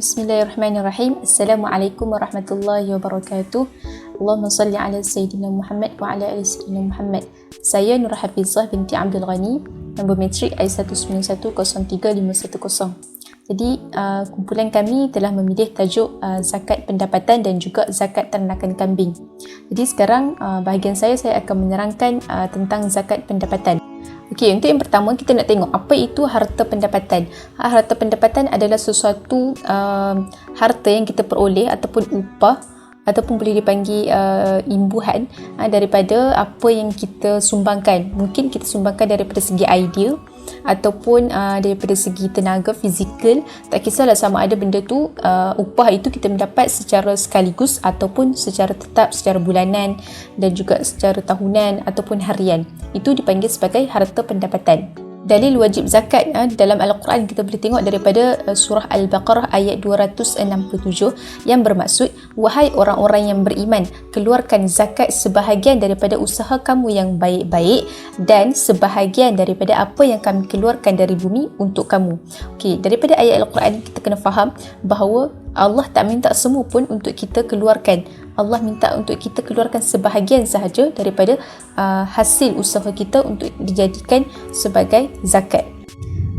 Bismillahirrahmanirrahim. Assalamualaikum warahmatullahi wabarakatuh. Allahumma salli ala Sayyidina Muhammad wa ala ali Sayyidina Muhammad. Saya Nur Hafizah binti Abdul Ghani, nombor matrik I191035510. Jadi kumpulan kami telah memilih tajuk zakat pendapatan dan juga zakat ternakan kambing. Jadi sekarang bahagian saya akan menerangkan tentang zakat pendapatan. Okey, untuk yang pertama kita nak tengok apa itu harta pendapatan. Harta pendapatan adalah sesuatu harta yang kita peroleh ataupun upah ataupun boleh dipanggil imbuhan daripada apa yang kita sumbangkan. Mungkin kita sumbangkan daripada segi idea ataupun daripada segi tenaga fizikal. Tak kisahlah sama ada benda tu upah itu kita mendapat secara sekaligus ataupun secara tetap, secara bulanan dan juga secara tahunan ataupun harian. Itu dipanggil sebagai harta pendapatan. Dalil wajib zakat dalam Al-Quran kita boleh tengok daripada surah Al-Baqarah ayat 267 yang bermaksud, wahai orang-orang yang beriman, keluarkan zakat sebahagian daripada usaha kamu yang baik-baik dan sebahagian daripada apa yang kami keluarkan dari bumi untuk kamu. Okey, daripada ayat Al-Quran kita kena faham bahawa Allah tak minta semua pun untuk kita keluarkan. Allah minta untuk kita keluarkan sebahagian sahaja daripada hasil usaha kita untuk dijadikan sebagai zakat.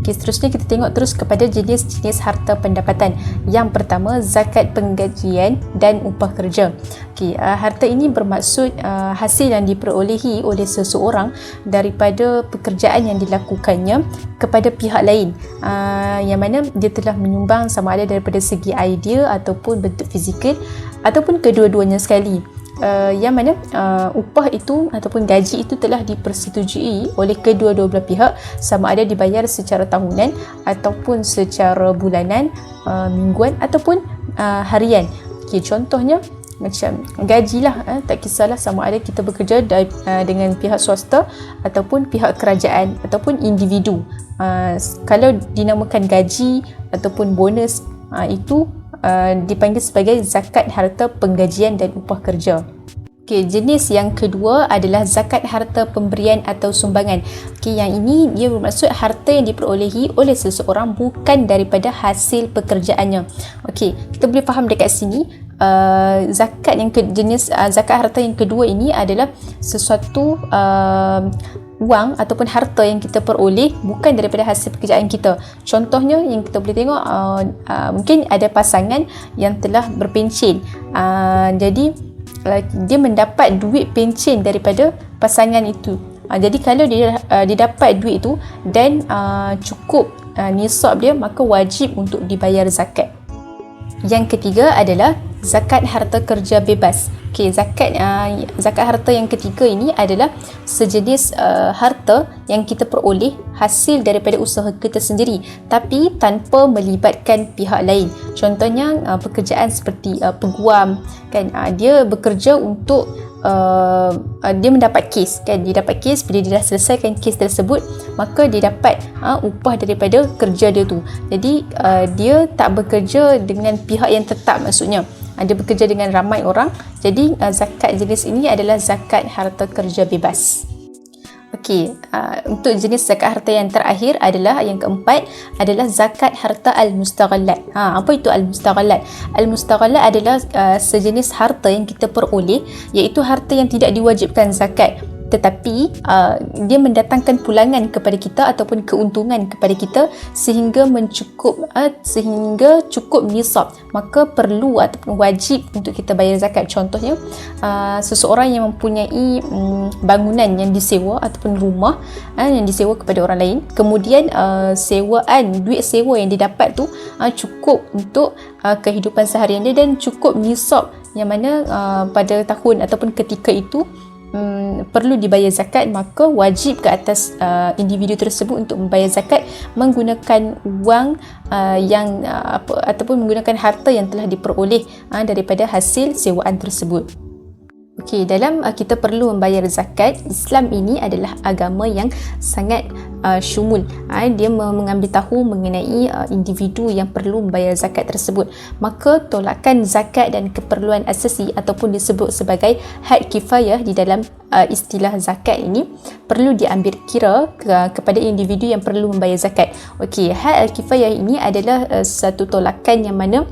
Okay, seterusnya kita tengok terus kepada jenis-jenis harta pendapatan. Yang pertama, zakat penggajian dan upah kerja. Okay, harta ini bermaksud hasil yang diperolehi oleh seseorang daripada pekerjaan yang dilakukannya kepada pihak lain, yang mana dia telah menyumbang sama ada daripada segi idea ataupun bentuk fizikal ataupun kedua-duanya sekali. Yang mana upah itu ataupun gaji itu telah dipersetujui oleh kedua-dua belah pihak, sama ada dibayar secara tahunan ataupun secara bulanan, mingguan ataupun harian. Okay, contohnya macam gajilah, tak kisahlah sama ada kita bekerja dengan pihak swasta ataupun pihak kerajaan ataupun individu. Kalau dinamakan gaji ataupun bonus, itu dipanggil sebagai zakat harta penggajian dan upah kerja. Okey, jenis yang kedua adalah zakat harta pemberian atau sumbangan. Okey, yang ini dia bermaksud harta yang diperolehi oleh seseorang bukan daripada hasil pekerjaannya. Okey, kita boleh faham dekat sini zakat yang jenis zakat harta yang kedua ini adalah sesuatu wang ataupun harta yang kita peroleh bukan daripada hasil pekerjaan kita. Contohnya yang kita boleh tengok, mungkin ada pasangan yang telah berpencen, jadi dia mendapat duit pencen daripada pasangan itu. Jadi kalau dia dapat duit itu dan cukup nisab dia, maka wajib untuk dibayar zakat. Yang ketiga adalah zakat harta kerja bebas. Okey, zakat harta yang ketiga ini adalah sejenis harta yang kita peroleh hasil daripada usaha kita sendiri tapi tanpa melibatkan pihak lain. Contohnya pekerjaan seperti peguam kan, dia bekerja untuk dia mendapat kes kan, dia dapat kes, bila dia dah selesaikan kes tersebut maka dia dapat upah daripada kerja dia tu. Jadi dia tak bekerja dengan pihak yang tetap, maksudnya dia bekerja dengan ramai orang. Jadi zakat jenis ini adalah zakat harta kerja bebas. Okey, untuk jenis zakat harta yang terakhir adalah yang keempat adalah zakat harta al-mustaghallat. Apa itu al-mustaghallat? Al-mustaghallat adalah sejenis harta yang kita peroleh, iaitu harta yang tidak diwajibkan zakat, tetapi dia mendatangkan pulangan kepada kita ataupun keuntungan kepada kita sehingga cukup nisab, maka perlu ataupun wajib untuk kita bayar zakat. Contohnya seseorang yang mempunyai bangunan yang disewa ataupun rumah yang disewa kepada orang lain, kemudian duit sewa yang didapat tu cukup untuk kehidupan seharian dia dan cukup nisab, yang mana pada tahun ataupun ketika itu perlu dibayar zakat, maka wajib ke atas individu tersebut untuk membayar zakat menggunakan wang ataupun menggunakan harta yang telah diperoleh daripada hasil sewaan tersebut. Okey, dalam kita perlu membayar zakat, Islam ini adalah agama yang sangat syumul. Dia mengambil tahu mengenai individu yang perlu membayar zakat tersebut. Maka tolakan zakat dan keperluan asasi ataupun disebut sebagai had kifayah di dalam istilah zakat ini perlu diambil kira kepada individu yang perlu membayar zakat. Okey, had al-kifayah ini adalah satu tolakan yang mana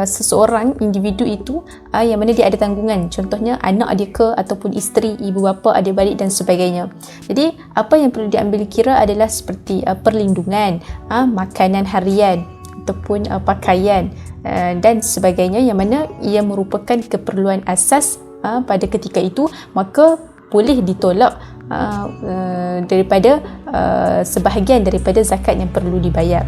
seseorang individu itu yang mana dia ada tanggungan, contohnya anak dia ke ataupun isteri, ibu bapa, adik-beradik dan sebagainya. Jadi apa yang perlu diambil kira adalah seperti perlindungan, makanan harian ataupun pakaian dan sebagainya, yang mana ia merupakan keperluan asas pada ketika itu, maka boleh ditolak daripada sebahagian daripada zakat yang perlu dibayar.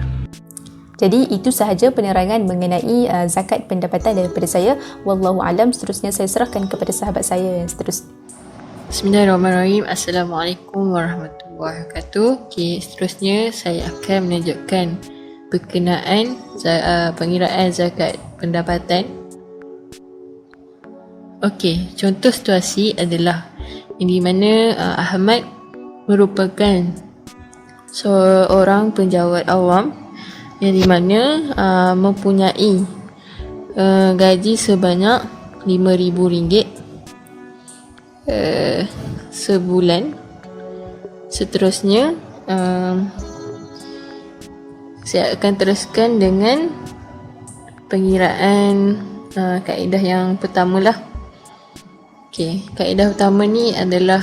Jadi itu sahaja penerangan mengenai zakat pendapatan daripada saya. Wallahu alam. Seterusnya saya serahkan kepada sahabat saya yang seterusnya. Bismillahirrahmanirrahim. Assalamualaikum warahmatullahi wabarakatuh. Okay, seterusnya saya akan menunjukkan berkenaan pengiraan zakat pendapatan. Okey, contoh situasi adalah di mana Ahmad merupakan seorang penjawat awam yang di mana mempunyai gaji sebanyak RM5,000 sebulan. Seterusnya saya akan teruskan dengan pengiraan kaedah yang pertama lah. Okey, kaedah utama ni adalah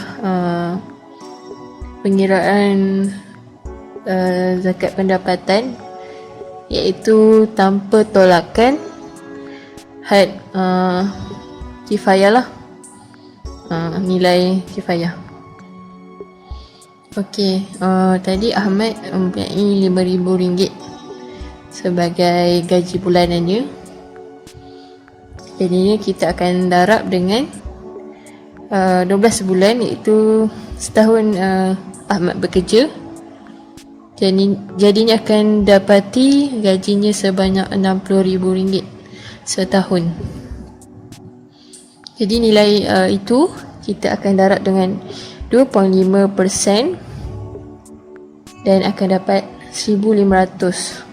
pengiraan zakat pendapatan, iaitu tanpa tolakan had kifayah lah, nilai kifayah. Okey, tadi Ahmad mempunyai RM5,000 sebagai gaji bulanannya. Jadinya kita akan darab dengan 12 bulan, iaitu setahun Ahmad bekerja. Jadinya akan dapati gajinya sebanyak RM60,000 setahun. Jadi nilai itu kita akan darab dengan 2.5% dan akan dapat 1,500.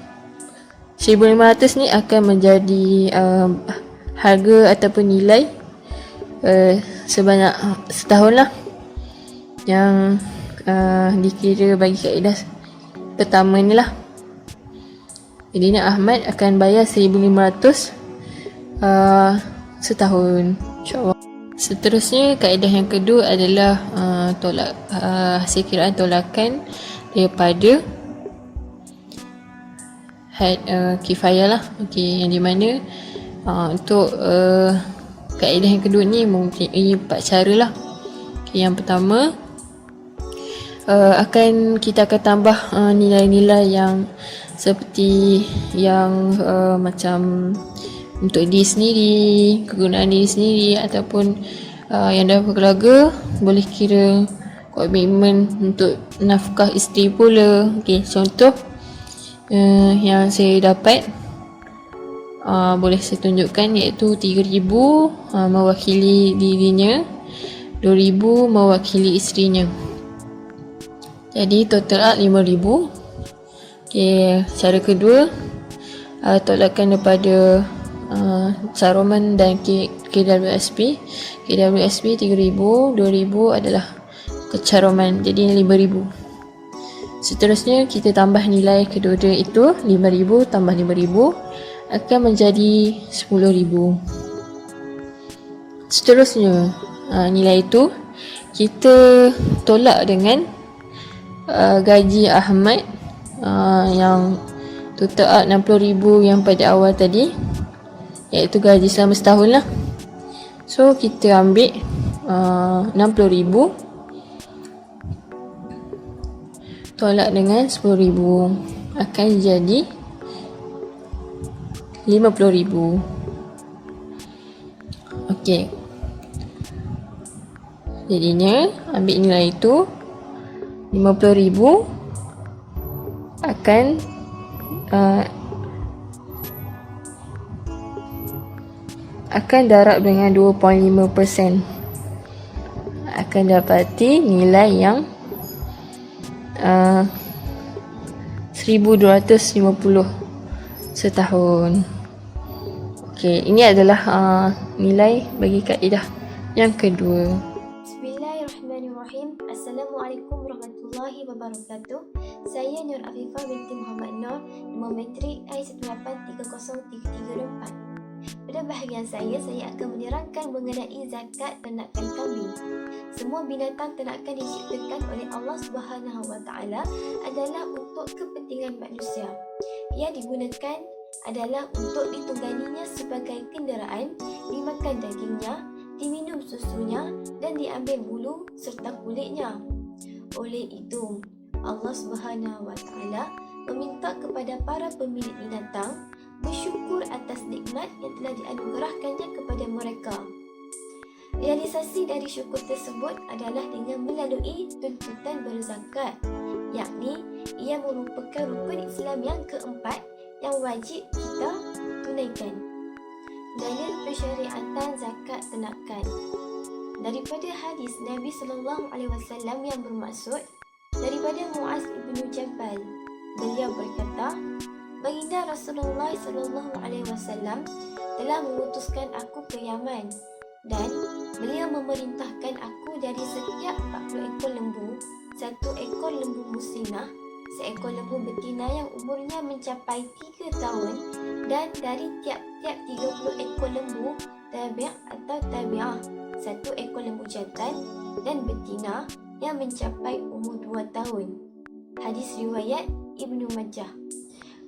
1,500 ni akan menjadi harga ataupun nilai sebanyak setahun lah, yang dikira bagi kaedah pertama ni lah. Jadi Ahmad akan bayar 1,500 setahun, insyaAllah. Seterusnya kaedah yang kedua adalah hasil kiraan tolakan daripada had kifayah lah. Okey, yang di mana untuk kaedah yang kedua ni mempunyai 4 cara lah. Okay, yang pertama, kita akan tambah nilai-nilai yang seperti yang macam untuk diri sendiri, kegunaan diri sendiri, ataupun yang dah berkeluarga boleh kira komitmen untuk nafkah isteri pula. Okay, contoh yang saya dapat boleh saya tunjukkan, iaitu 3,000 mewakili dirinya, 2,000 mewakili isterinya. Jadi total 5,000. Okay, cara kedua, tolakan daripada Saroman dan KWSP. KWSP 3,000, 2,000 adalah kecaroman, jadi 5,000. Seterusnya kita tambah nilai kedua-dua itu, 5,000 tambah 5,000 akan menjadi 10,000. Seterusnya nilai itu kita tolak dengan gaji Ahmad yang total 60,000 yang pada awal tadi, iaitu gaji selama setahun lah. So kita ambil 60,000 tolak dengan 10,000 akan jadi 50,000. Okey, jadinya ambil nilai itu 50,000 akan darab dengan 2.5%, akan dapati nilai yang 1250 setahun. Okey, ini adalah nilai bagi kaedah yang kedua. Bismillahirrahmanirrahim. Assalamualaikum warahmatullahi wabarakatuh. Saya Nur Afifah binti Muhammad Nur, nombor matrik I1830334. Pada bahagian saya akan menerangkan mengenai zakat ternakan kambing. Semua binatang ternakan diciptakan oleh Allah Subhanahu Wa Taala adalah untuk kepentingan manusia. Ia digunakan adalah untuk ditungganginya sebagai kenderaan, dimakan dagingnya, diminum susunya dan diambil bulu serta kulitnya. Oleh itu, Allah Subhanahu Wa Taala meminta kepada para pemilik binatang bersyukur atas nikmat yang telah dianugerahkannya kepada mereka. Realisasi dari syukur tersebut adalah dengan melalui tuntutan berzakat, yakni ia merupakan rukun Islam yang keempat yang wajib kita tunaikan. Dalil persyariatan zakat ternakan. Daripada hadis Nabi sallallahu alaihi wasallam yang bermaksud daripada Muaz bin Jabal, beliau berkata, Baginda Rasulullah sallallahu alaihi wasallam telah mengutuskan aku ke Yaman dan beliau memerintahkan aku dari setiap 40 ekor lembu, 1 ekor lembu muslimah, seekor lembu betina yang umurnya mencapai 3 tahun dan dari tiap-tiap 30 ekor lembu tabi' atau tabi'ah, 1 ekor lembu jantan dan betina yang mencapai umur 2 tahun. Hadis riwayat Ibnu Majah.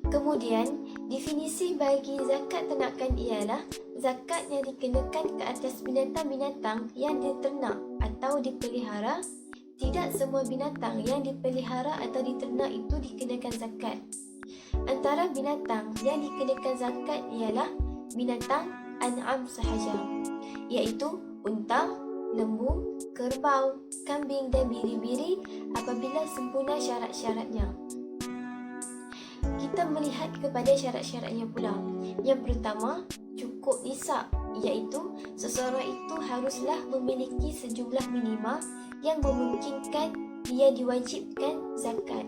Kemudian, definisi bagi zakat ternakan ialah zakat yang dikenakan ke atas binatang-binatang yang diternak atau dipelihara. Tidak semua binatang yang dipelihara atau diternak itu dikenakan zakat. Antara binatang yang dikenakan zakat ialah binatang an'am sahaja, iaitu unta, lembu, kerbau, kambing dan biri-biri apabila sempurna syarat-syaratnya. Kita melihat kepada syarat-syaratnya pula. Yang pertama, cukup nisab, iaitu seseorang itu haruslah memiliki sejumlah minima yang memungkinkan dia diwajibkan zakat.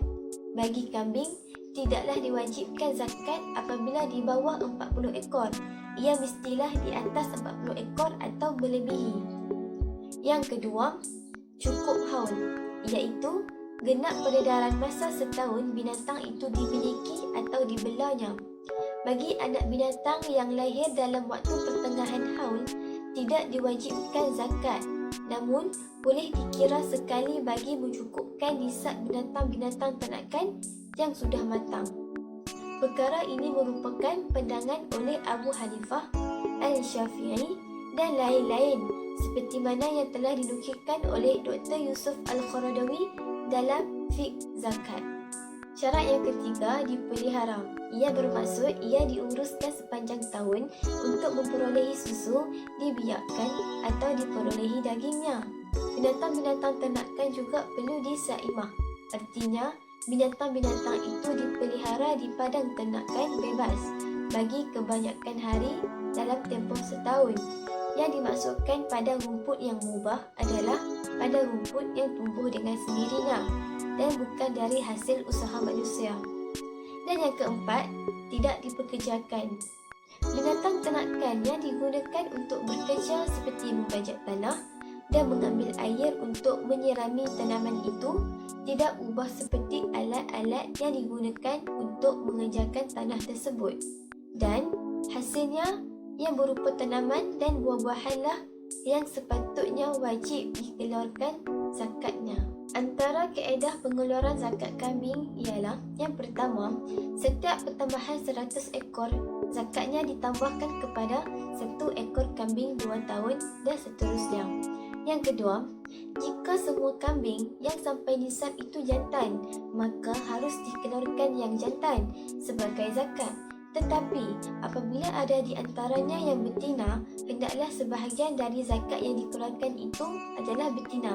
Bagi kambing, tidaklah diwajibkan zakat apabila di bawah 40 ekor. Ia mestilah di atas 40 ekor atau melebihi. Yang kedua, cukup haul, iaitu genap peredaran masa setahun binatang itu dimiliki atau dibelanya. Bagi anak binatang yang lahir dalam waktu pertengahan haul, tidak diwajibkan zakat, namun boleh dikira sekali bagi mencukupkan nisab binatang-binatang ternakan yang sudah matang. Perkara ini merupakan pandangan oleh Abu Hanifah, Al-Syafi'i dan lain-lain, seperti mana yang telah dinukilkan oleh Dr. Yusuf Al-Qaradawi dalam fiqh zakat. Syarat yang ketiga, dipelihara. Ia bermaksud ia diuruskan sepanjang tahun untuk memperolehi susu, dibiakkan atau diperolehi dagingnya. Binatang-binatang ternakan juga perlu disaimah. Artinya, binatang-binatang itu dipelihara di padang ternakan bebas bagi kebanyakan hari dalam tempoh setahun. Yang dimaksudkan padang rumput yang mubah adalah padang rumput yang tumbuh dengan sendirinya dan bukan dari hasil usaha manusia. Dan yang keempat, tidak dipekerjakan. Binatang ternakan yang digunakan untuk bekerja seperti membajak tanah dan mengambil air untuk menyirami tanaman itu tidak ubah seperti alat-alat yang digunakan untuk mengerjakan tanah tersebut. Dan hasilnya yang berupa tanaman dan buah-buahanlah yang sepatutnya wajib dikeluarkan zakatnya. Antara kaedah pengeluaran zakat kambing ialah yang pertama, setiap pertambahan 100 ekor, zakatnya ditambahkan kepada 1 ekor kambing 2 tahun dan seterusnya. Yang kedua, jika semua kambing yang sampai nisab itu jantan, maka harus dikeluarkan yang jantan sebagai zakat. Tetapi apabila ada di antaranya yang betina, hendaklah sebahagian dari zakat yang dikeluarkan itu adalah betina.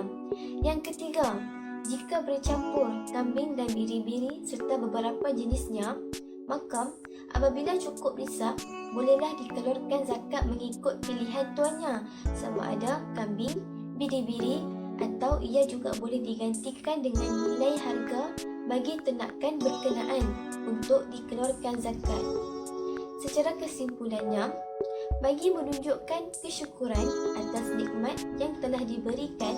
Yang ketiga, jika bercampur kambing dan biri-biri serta beberapa jenisnya, maka apabila cukup nisab, bolehlah dikeluarkan zakat mengikut pilihan tuannya, sama ada kambing, biri-biri atau ia juga boleh digantikan dengan nilai harga bagi ternakan berkenaan untuk dikeluarkan zakat. Secara kesimpulannya, bagi menunjukkan kesyukuran atas nikmat yang telah diberikan,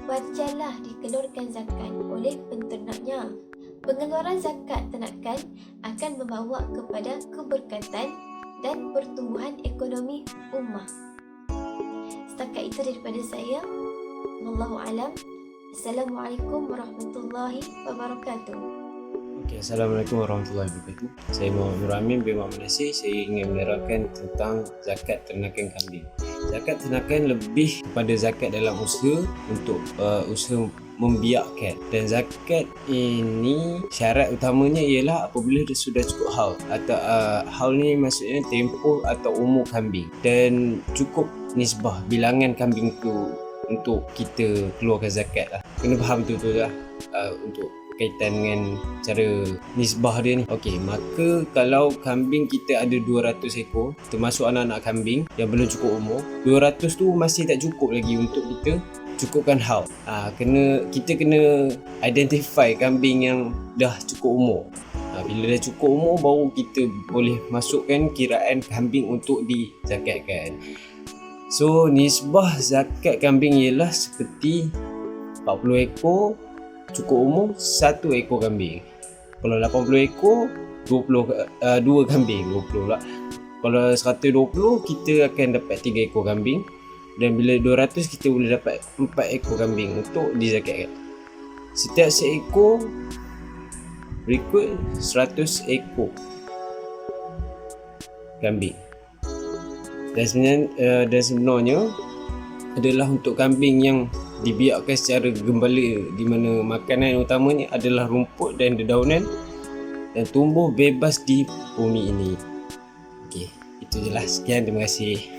wajarlah dikeluarkan zakat oleh penternaknya. Pengeluaran zakat ternakan akan membawa kepada keberkatan dan pertumbuhan ekonomi ummah. Setakat itu daripada saya. Wallahu alam. Assalamualaikum warahmatullahi wabarakatuh. Okay, Assalamualaikum warahmatullahi wabarakatuh. Saya Muhammad Nur Amin bin Muhammad Nasir. Saya ingin menerangkan tentang zakat ternakan kambing. Zakat ternakan lebih kepada zakat dalam usaha untuk usaha membiakkan, dan zakat ini syarat utamanya ialah apabila dia sudah cukup haul atau haul ni maksudnya tempoh atau umur kambing dan cukup nisbah bilangan kambing tu untuk kita keluarkan zakat lah. Kena faham betul-betul lah untuk berkaitan dengan cara nisbah dia ni. Okey, maka kalau kambing kita ada 200 ekor termasuk anak-anak kambing yang belum cukup umur, 200 tu masih tak cukup lagi untuk kita cukupkan haul. Kita kena identify kambing yang dah cukup umur. Bila dah cukup umur baru kita boleh masukkan kiraan kambing untuk dizakatkan. So nisbah zakat kambing ialah seperti 40 ekor cukup umur 1 ekor kambing. Kalau 80 ekor 2 kambing, 20 pula. Kalau 120 kita akan dapat 3 ekor kambing. Dan bila 200 kita boleh dapat 4 ekor kambing untuk dizakatkan. Setiap seekor berikut 100 ekor kambing. Dan sebenarnya adalah untuk kambing yang dibiarkan secara gembala, di mana makanan utamanya adalah rumput dan dedaunan dan tumbuh bebas di bumi ini. Okey, itu je lah. Sekian, terima kasih.